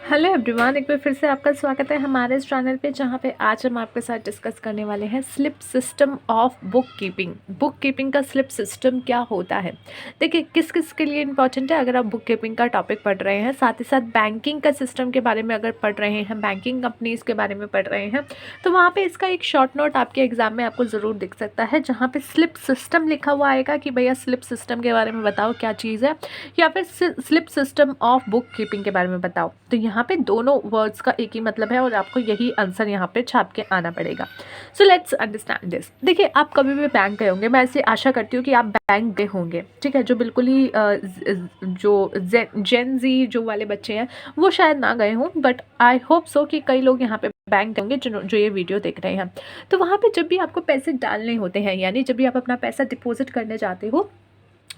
Hello everyone, एक बार फिर से आपका स्वागत है हमारे इस चैनल पे, जहाँ पे आज हम आपके साथ डिस्कस करने वाले हैं slip system of book keeping. Book keeping का स्लिप सिस्टम क्या होता है। देखिए, किस किस के लिए इंपॉर्टेंट है। अगर आप बुक कीपिंग का टॉपिक पढ़ रहे हैं, साथ ही साथ बैंकिंग का सिस्टम के बारे में अगर पढ़ रहे हैं, बैंकिंग कंपनीज के बारे में पढ़ रहे हैं, तो वहाँ पर इसका एक शॉर्ट नोट आपके एग्जाम में आपको ज़रूर दिख सकता है, जहाँ पर स्लिप सिस्टम लिखा हुआ आएगा कि भैया स्लिप सिस्टम के बारे में बताओ क्या चीज़ है, या फिर slip system of book keeping के बारे में बताओ। तो यहाँ पे दोनों वर्ड्स का एक ही मतलब है और आपको यही आंसर यहाँ पे छाप के आना पड़ेगा। So let's understand this. देखिए, आप कभी भी बैंक गए होंगे, मैं ऐसे आशा करती हूँ कि आप बैंक गए होंगे, ठीक है। जो बिल्कुल ही जो जेन जी जो वाले बच्चे हैं वो शायद ना गए हों, बट आई होप सो कि कई लोग यहाँ पे बैंक गए होंगे जो ये वीडियो देख रहे हैं। तो वहाँ पे जब भी आपको पैसे डालने होते हैं, यानी जब भी आप अपना पैसा डिपॉजिट करने जाते हो,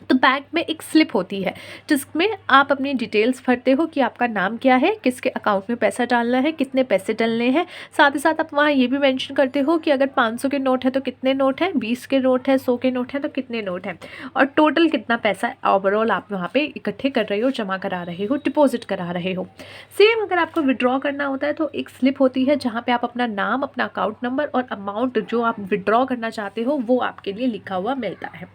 तो बैंक में एक स्लिप होती है जिसमें आप अपनी डिटेल्स भरते हो कि आपका नाम क्या है, किसके अकाउंट में पैसा डालना है, कितने पैसे डालने हैं। साथ ही साथ आप वहाँ ये भी मेंशन करते हो कि अगर 500 के नोट है तो कितने नोट हैं, 20 के नोट है, 100 के नोट हैं तो कितने नोट हैं, और टोटल कितना पैसा ओवरऑल आप वहाँ पे इकट्ठे कर रहे हो, जमा करा रहे हो, डिपॉजिट करा रहे हो। सेम अगर आपको विड्रॉ करना होता है तो एक स्लिप होती है जहाँ पे आप अपना नाम, अपना अकाउंट नंबर और अमाउंट जो आप विड्रॉ करना चाहते हो वो आपके लिए लिखा हुआ मिलता है।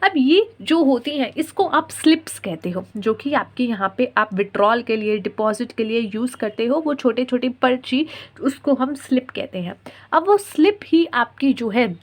अब ये जो होती हैं इसको आप स्लिप्स कहते हो, जो कि आपके यहाँ पे आप विड्रॉल के लिए, डिपॉजिट के लिए यूज़ करते हो। वो छोटे छोटे पर्ची, उसको हम स्लिप कहते हैं। अब वो स्लिप ही आपकी जो है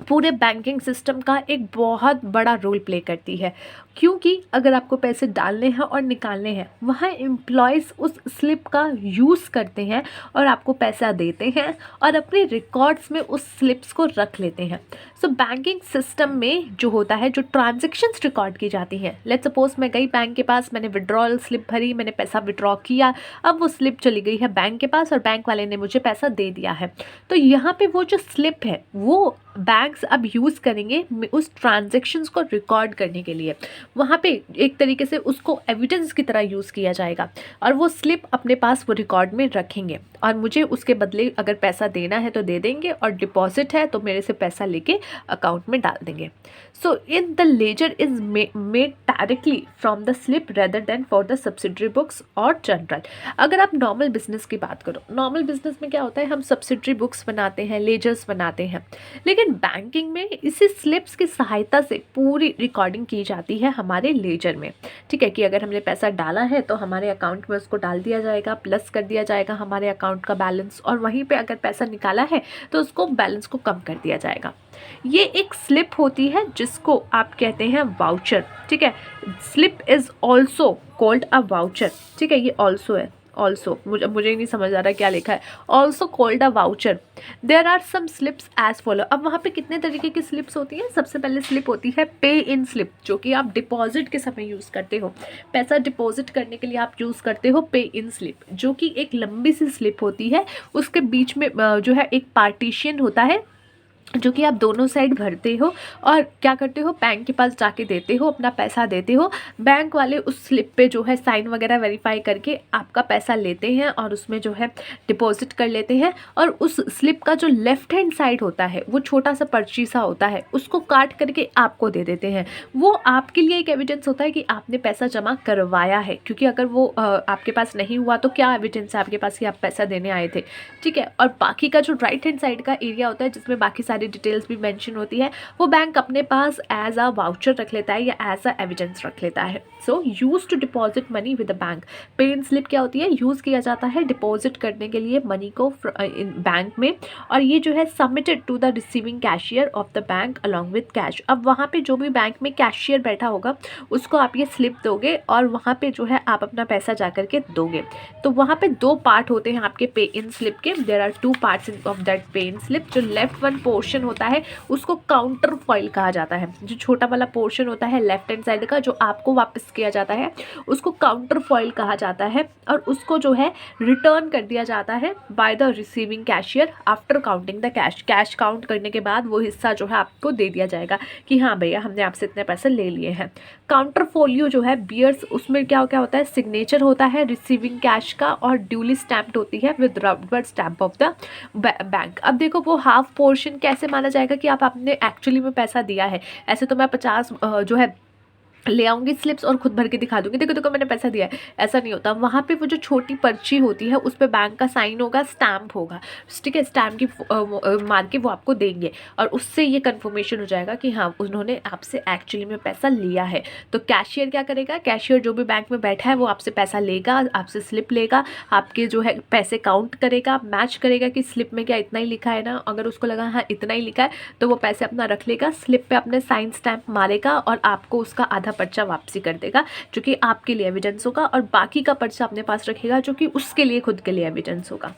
पूरे बैंकिंग सिस्टम का एक बहुत बड़ा रोल प्ले करती है, क्योंकि अगर आपको पैसे डालने हैं और निकालने हैं, वहाँ एम्प्लॉयज़ उस स्लिप का यूज़ करते हैं और आपको पैसा देते हैं और अपने रिकॉर्ड्स में उस स्लिप्स को रख लेते हैं। सो बैंकिंग सिस्टम में जो होता है, जो ट्रांजेक्शन्स रिकॉर्ड की जाती हैं, लेट्स सपोज मैं गई बैंक के पास, मैंने विड्रॉल स्लिप भरी, मैंने पैसा विड्रॉ किया, अब वो स्लिप चली गई है बैंक के पास और बैंक वाले ने मुझे पैसा दे दिया है। तो यहाँ पे वो जो स्लिप है वो बैंक्स अब यूज़ करेंगे उस ट्रांजेक्शन्स को रिकॉर्ड करने के लिए। वहाँ पे एक तरीके से उसको एविडेंस की तरह यूज़ किया जाएगा और वो स्लिप अपने पास वो रिकॉर्ड में रखेंगे, और मुझे उसके बदले अगर पैसा देना है तो दे देंगे, और डिपॉजिट है तो मेरे से पैसा लेके अकाउंट में डाल देंगे। So in the ledger is made directly from the slip rather than for the subsidiary books और जनरल। अगर आप नॉर्मल बिजनेस की बात करो, नॉर्मल बिजनेस में क्या होता है, हम सब्सिडरी बुक्स बनाते हैं, लेजर्स बनाते हैं, लेकिन बैंकिंग में इसी स्लिप्स की सहायता से पूरी रिकॉर्डिंग की जाती है हमारे लेजर में। ठीक है, कि अगर हमने पैसा डाला है तो हमारे अकाउंट में उसको डाल दिया जाएगा, प्लस कर दिया जाएगा हमारे अकाउंट का बैलेंस, और वहीं पे अगर पैसा निकाला है तो उसको बैलेंस को कम कर दिया जाएगा। ये एक स्लिप होती है जिसको आप कहते हैं वाउचर। ठीक है, slip is also called a voucher. ठीक है, ये ऑल्सो है, ऑल्सो मुझे ही नहीं समझ आ रहा क्या लिखा है, also called a voucher. There are some slips as follow. अब वहाँ पे कितने तरीके की स्लिप्स होती हैं। सबसे पहले स्लिप होती है पे इन स्लिप, जो कि आप डिपॉजिट के समय यूज़ करते हो, पैसा डिपॉजिट करने के लिए आप यूज़ करते हो पे इन स्लिप, जो कि एक लंबी सी स्लिप होती है। उसके बीच में जो है एक पार्टीशन होता है, जो कि आप दोनों साइड भरते हो और क्या करते हो, बैंक के पास जाके देते हो, अपना पैसा देते हो। बैंक वाले उस स्लिप पे जो है साइन वगैरह वेरीफाई करके आपका पैसा लेते हैं और उसमें जो है डिपॉजिट कर लेते हैं। और उस स्लिप का जो लेफ्ट हैंड साइड होता है, वो छोटा सा पर्ची सा होता है, उसको काट करके आपको दे देते हैं। वो आपके लिए एक एविडेंस होता है कि आपने पैसा जमा करवाया है, क्योंकि अगर वो आपके पास नहीं हुआ तो क्या एविडेंस है आपके पास कि आप पैसा देने आए थे। ठीक है, और बाकी का जो राइट हैंड साइड का एरिया होता है, जिसमें बाकी सारी डिटेल्स भी मेंशन होती है, वो बैंक अपने पास एज अ वाउचर रख लेता है या एज अ एविडेंस रख लेता है। So use to deposit money with the bank. Pay in slip क्या होती है, यूज़ किया जाता है डिपॉजिट करने के लिए मनी को बैंक में, और ये जो है submitted to the receiving cashier of the bank along with cash. अब वहाँ पे जो भी बैंक में कैशियर बैठा होगा उसको आप ये स्लिप दोगे और वहाँ पे जो है आप अपना पैसा जा करके दोगे। तो वहाँ पे दो पार्ट होते हैं आपके पे इन स्लिप के। There are two parts of that pay in slip. जो लेफ्ट वन पोर्शन होता है उसको काउंटर फॉइल कहा जाता है। जो छोटा वाला पोर्शन होता है लेफ्ट हैंड साइड का, जो आपको वापस किया जाता है, उसको काउंटर फॉइल कहा जाता है, और उसको जो है रिटर्न कर दिया जाता है by the receiving cashier after counting the cash. Cash count करने के बाद वो हिस्सा जो है आपको दे दिया जाएगा कि हाँ भैया हमने आपसे इतने पैसे ले लिए हैं। काउंटर फोलियो जो है बियर्स, उसमें क्या क्या होता है, सिग्नेचर होता है रिसीविंग कैश का और ड्यूली स्टैम्प्ड होती है with rubber stamp of the bank. अब देखो, वो हाफ पोर्शन कैसे माना जाएगा कि आप आपने एक्चुअली में पैसा दिया है। ऐसे तो मैं 50 जो है ले आऊँगी स्लिप्स और खुद भर के दिखा दूँगी, देखो देखो मैंने पैसा दिया है, ऐसा नहीं होता। वहाँ पे वो जो छोटी पर्ची होती है उस पे बैंक का साइन होगा, स्टैम्प होगा, ठीक है, स्टैम्प की मार के वो आपको देंगे और उससे ये कन्फर्मेशन हो जाएगा कि हाँ उन्होंने आपसे एक्चुअली में पैसा लिया है। तो कैशियर क्या करेगा, कैशियर जो भी बैंक में बैठा है वो आपसे पैसा लेगा, आपसे स्लिप लेगा, आपके जो है पैसे काउंट करेगा, मैच करेगा कि स्लिप में क्या इतना ही लिखा है ना, अगर उसको लगा हाँ इतना ही लिखा है तो वो पैसे अपना रख लेगा, स्लिप पे अपने साइन स्टैम्प मारेगा और आपको उसका आधा पर्चा वापसी कर देगा जो कि आपके लिए एविडेंस होगा, और बाकी का पर्चा अपने पास रखेगा जो कि उसके लिए खुद के लिए एविडेंस होगा।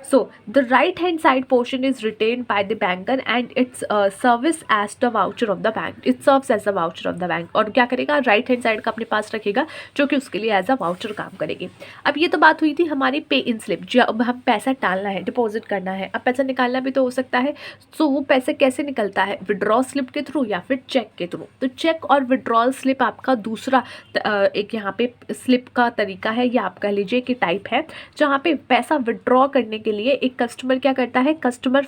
So the right hand side portion is retained by the banker and its service as the voucher of the bank. It serves as a voucher of the bank. और क्या करेगा, राइट हैंड साइड का अपने पास रखेगा जो कि उसके लिए एज अ वाउचर काम करेगी। अब ये तो बात हुई थी हमारी पे इन स्लिप, जब हम पैसा डालना है, डिपॉजिट करना है, अब पैसा निकालना भी तो हो सकता है। सो वो पैसे कैसे निकलता है, विड्रॉ स्लिप के थ्रू या फिर चेक के थ्रू। तो चेक और विड्रॉल स्लिप आपका दूसरा एक यहाँ पे स्लिप का तरीका है, या आप कह लीजिए कि टाइप है, जहाँ पे पैसा विड्रॉ करने के लिए एक कस्टमर क्या करता है, कस्टमर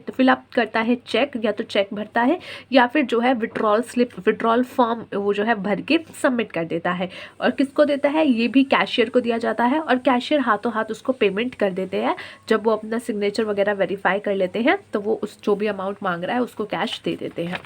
फिलअप करता है चेक, या तो चेक भरता है या फिर जो है विड्रॉल स्लिप, विड्रॉल फॉर्म वो जो है भर के सबमिट कर देता है। और किसको देता है, ये भी कैशियर को दिया जाता है, और कैशियर हाथों हाथ उसको पेमेंट कर देते हैं। जब वो अपना सिग्नेचर वगैरह वेरीफाई कर लेते हैं तो वो उस जो भी अमाउंट मांग रहा है उसको कैश दे देते हैं।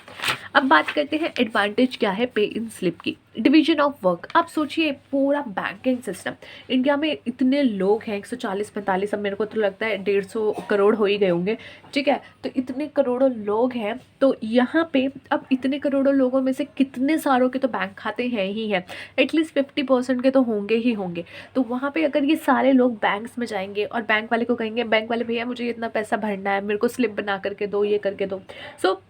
अब बात करते हैं एडवांटेज क्या है पे इन स्लिप की। डिवीजन ऑफ वर्क, आप सोचिए पूरा बैंकिंग सिस्टम, इंडिया में इतने लोग हैं 140-45, अब मेरे को तो लगता है 150 करोड़ हो ही गए होंगे, ठीक है। तो इतने करोड़ों लोग हैं, तो यहाँ पे अब इतने करोड़ों लोगों में से कितने सारों के तो बैंक खाते हैं ही हैं, एटलीस्ट 50% के तो होंगे ही होंगे। तो वहाँ पे अगर ये सारे लोग बैंक्स में जाएंगे और बैंक वाले को कहेंगे, बैंक वाले भैया मुझे इतना पैसा भरना है, मेरे को स्लिप बना करके दो, ये करके दो, so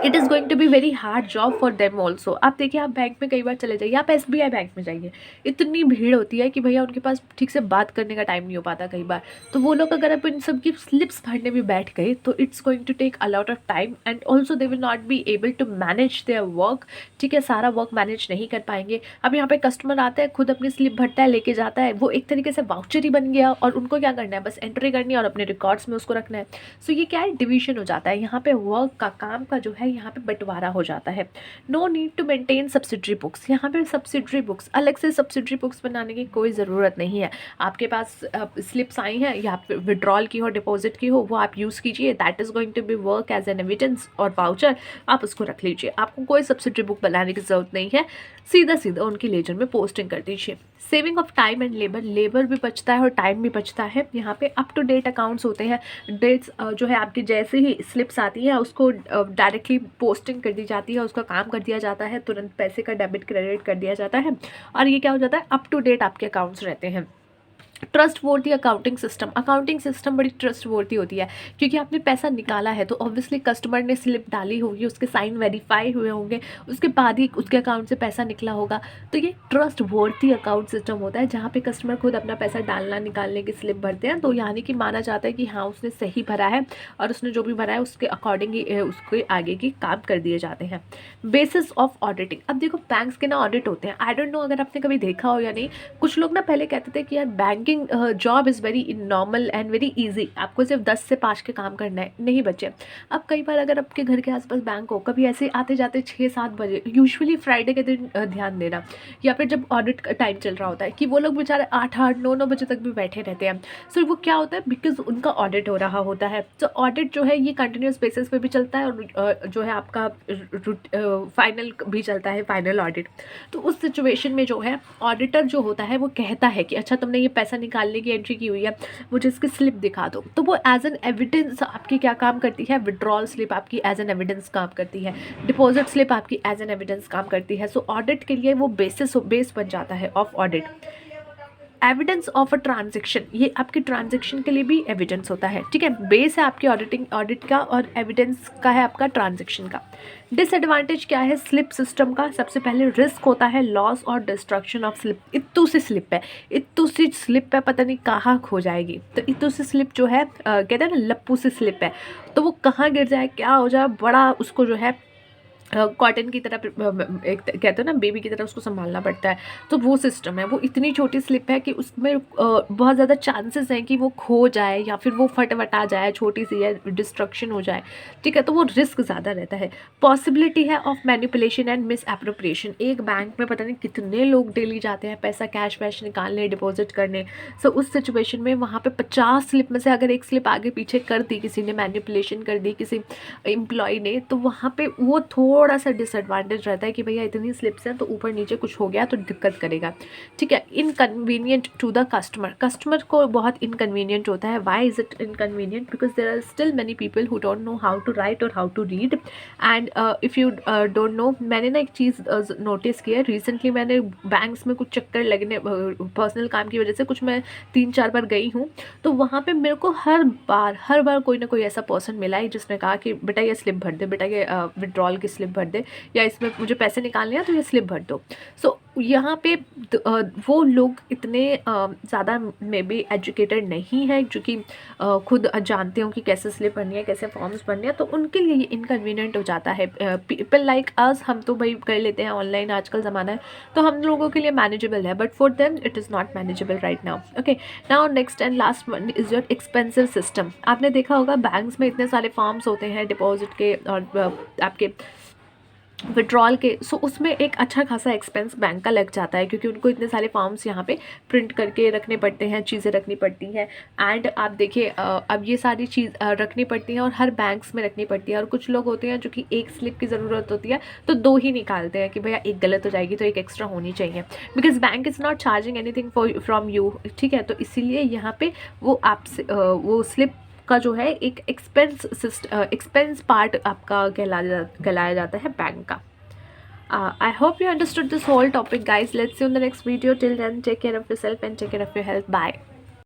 it is going to be very hard job for them also. आप देखिए, आप बैंक में कई बार चले जाइए, आप SBI बैंक में जाइए, इतनी भीड़ होती है कि भैया उनके पास ठीक से बात करने का टाइम नहीं हो पाता कई बार। तो वो लोग अगर आप इन सब की स्लिप्स भरने भी बैठ गए तो it's going to take a lot of time and also they will not be able to manage their work, ठीक है, सारा वर्क मैनेज नहीं कर पाएंगे। अब यहाँ पे कस्टमर आता है, खुद अपनी स्लिप भरता है, लेके जाता है, वो एक तरीके से वाउचर ही बन गया और उनको क्या करना है, बस एंट्री करनी है और अपने रिकॉर्ड्स में उसको रखना है। सो ये क्या है, डिवीजन हो जाता है यहाँ पे, वर्क का, काम का जो है यहाँ पे बंटवारा हो जाता है। No need to maintain subsidiary books, यहाँ पे सब्सिडरी बुक्स, अलग से सब्सिडरी बुक्स बनाने की कोई ज़रूरत नहीं है। आपके पास स्लिप्स आई हैं या विड्रॉल की हो, डिपॉजिट की हो, वो आप यूज़ कीजिए, that is going to be work as an evidence और वाउचर, आप उसको रख लीजिए। आपको कोई सब्सिडरी बुक बनाने की ज़रूरत नहीं है, सीधा सीधा उनकी लेजर में पोस्टिंग कर दीजिए। Saving of time and labour, labour भी बचता है और टाइम भी बचता है। यहाँ पे अप टू डेट अकाउंट्स होते हैं, डेट्स जो है आपकी जैसे ही स्लिप्स आती है उसको डायरेक्टली पोस्टिंग कर दी जाती है, उसका काम कर दिया जाता है, तुरंत पैसे का डेबिट क्रेडिट कर दिया जाता है, और ये क्या हो जाता है, अप टू डेट आपके अकाउंट्स रहते हैं। Trust worthy accounting system, accounting system बड़ी ट्रस्ट वर्थी होती है, क्योंकि आपने पैसा निकाला है तो ऑब्वियसली कस्टमर ने स्लिप डाली होगी, उसके साइन वेरीफाई हुए होंगे, उसके बाद ही उसके अकाउंट से पैसा निकला होगा। तो ये ट्रस्ट वर्थी अकाउंट सिस्टम होता है जहाँ पे कस्टमर खुद अपना पैसा डालना निकालने की स्लिप भरते हैं, तो यानी कि माना जाता है कि हाँ उसने सही भरा है और उसने जो भी भरा है उसके अकॉर्डिंग ही उसके आगे की काम कर दिए जाते हैं। बेसिस ऑफ ऑडिटिंग, अब देखो बैंक्स के ना ऑडिट होते हैं, आई डोंट नो अगर आपने कभी देखा हो या नहीं। कुछ लोग ना पहले कहते थे कि यार bank job is very normal and very easy, आपको सिर्फ 10 से 5 के काम करना है। नहीं बच्चे, अब कई बार अगर आपके घर के आसपास बैंक हो, कभी ऐसे आते जाते 6-7 बजे, यूजुअली फ्राइडे के दिन ध्यान देना, या फिर जब ऑडिट का टाइम चल रहा होता है कि वो लोग बेचारे 8-9 बजे तक भी बैठे रहते हैं। सो वो क्या होता है, बिकॉज उनका ऑडिट हो रहा होता है। तो ऑडिट जो है ये कंटिन्यूस बेसिस पे भी चलता है और जो है आपका फाइनल भी चलता है, फाइनल ऑडिट। तो उस सिचुएशन में जो है ऑडिटर जो होता है वो कहता है कि अच्छा तुमने ये पैसा निकालने की एंट्री की हुई है, मुझे इसकी स्लिप दिखा दो। तो वो एज एन एविडेंस आपकी क्या काम करती है, विड्रॉल स्लिप आपकी एज एन एविडेंस काम करती है, डिपॉजिट स्लिप आपकी एज एन एविडेंस काम करती है। सो ऑडिट के लिए वो बेस बन जाता है of audit. Evidence of a transaction, ये आपकी ट्रांजेक्शन के लिए भी एविडेंस होता है, ठीक है, बेस है आपकी ऑडिट का और एविडेंस का है आपका ट्रांजेक्शन का। डिसएडवांटेज क्या है स्लिप सिस्टम का, सबसे पहले रिस्क होता है लॉस और डिस्ट्रक्शन ऑफ स्लिप। इत्तू सी स्लिप है, इत्तू सी स्लिप है, पता नहीं कहाँ खो जाएगी। तो इत्तू सी स्लिप जो है कहते हैं ना लप्पू सी स्लिप है, तो वो कहाँ गिर जाए, क्या हो जाए, बड़ा उसको जो है कॉटन की तरह एक कहते हैं ना बेबी की तरह उसको संभालना पड़ता है। तो वो सिस्टम है, वो इतनी छोटी स्लिप है कि उसमें बहुत ज़्यादा चांसेस हैं कि वो खो जाए या फिर वो फट-वटा जाए, छोटी सी है, डिस्ट्रक्शन हो जाए, ठीक है? तो वो रिस्क ज़्यादा रहता है। पॉसिबिलिटी है of manipulation and miss appropriation. एक बैंक में पता नहीं कितने लोग डेली जाते हैं पैसा कैश वैश निकालने, डिपॉजिट करने। सो उस सिचुएशन में वहाँ पे 50 स्लिप में से अगर एक स्लिप आगे पीछे कर दी, किसी ने मैनिपुलेशन कर दी किसी एम्प्लॉय ने, तो वहाँ पे वो थोड़ा सा डिसएडवांटेज रहता है कि भैया इतनी स्लिप्स हैं तो ऊपर नीचे कुछ हो गया तो दिक्कत करेगा, ठीक है। Inconvenient to the customer, customer को बहुत इनकन्वीनियंट होता है। Why is it inconvenient? Because there are still many people who don't know how to write और how to read. And if you don't know, मैंने ना एक चीज़ नोटिस किया रिसेंटली, मैंने बैंक्स में कुछ चक्कर लगने पर्सनल काम की वजह से कुछ मैं 3-4 बार गई हूँ, तो वहाँ पे मेरे को हर बार कोई ना कोई ऐसा पर्सन मिला है जिसने कहा कि बेटा ये स्लिप भर दे, बेटा ये विड्रॉल की स्लिप भर दे, या इसमें मुझे पैसे निकालने हैं तो ये स्लिप भर दो। सो यहाँ पे वो लोग इतने ज़्यादा मे बी एजुकेटेड नहीं है जो कि खुद जानते हो कि कैसे स्लिप भरनी है, कैसे फॉर्म्स भरने हैं, तो उनके लिए ये इनकन्वीनियंट हो जाता है। पीपल लाइक अस, हम तो भाई कर लेते हैं, ऑनलाइन आजकल ज़माना है, तो हम लोगों के लिए मैनेजेबल है, but for them it is not manageable right now. Okay, now next and last one is your expensive system. आपने देखा होगा बैंक्स में इतने सारे फॉर्म्स होते हैं डिपॉजिट के और आपके विड्रॉल के। सो उसमें एक अच्छा खासा एक्सपेंस बैंक का लग जाता है, क्योंकि उनको इतने सारे फॉर्म्स यहाँ पे प्रिंट करके रखने पड़ते हैं, चीज़ें रखनी पड़ती हैं। एंड आप देखिए अब ये सारी चीज़ रखनी पड़ती हैं और हर बैंक्स में रखनी पड़ती है। और कुछ लोग होते हैं जो कि एक स्लिप की ज़रूरत होती है तो 2 ही निकालते हैं कि भैया एक गलत हो जाएगी तो एक एक्स्ट्रा होनी चाहिए, because bank is not charging anything for from you, ठीक है। तो इसीलिए यहाँ पे वो आपसे वो स्लिप का जो है एक एक्सपेंस पार्ट आपका कहलाया जाता है बैंक का। I hope you understood this whole topic, guys. Let's see you in the next video. Till then, take care of yourself and take care of your health. Bye.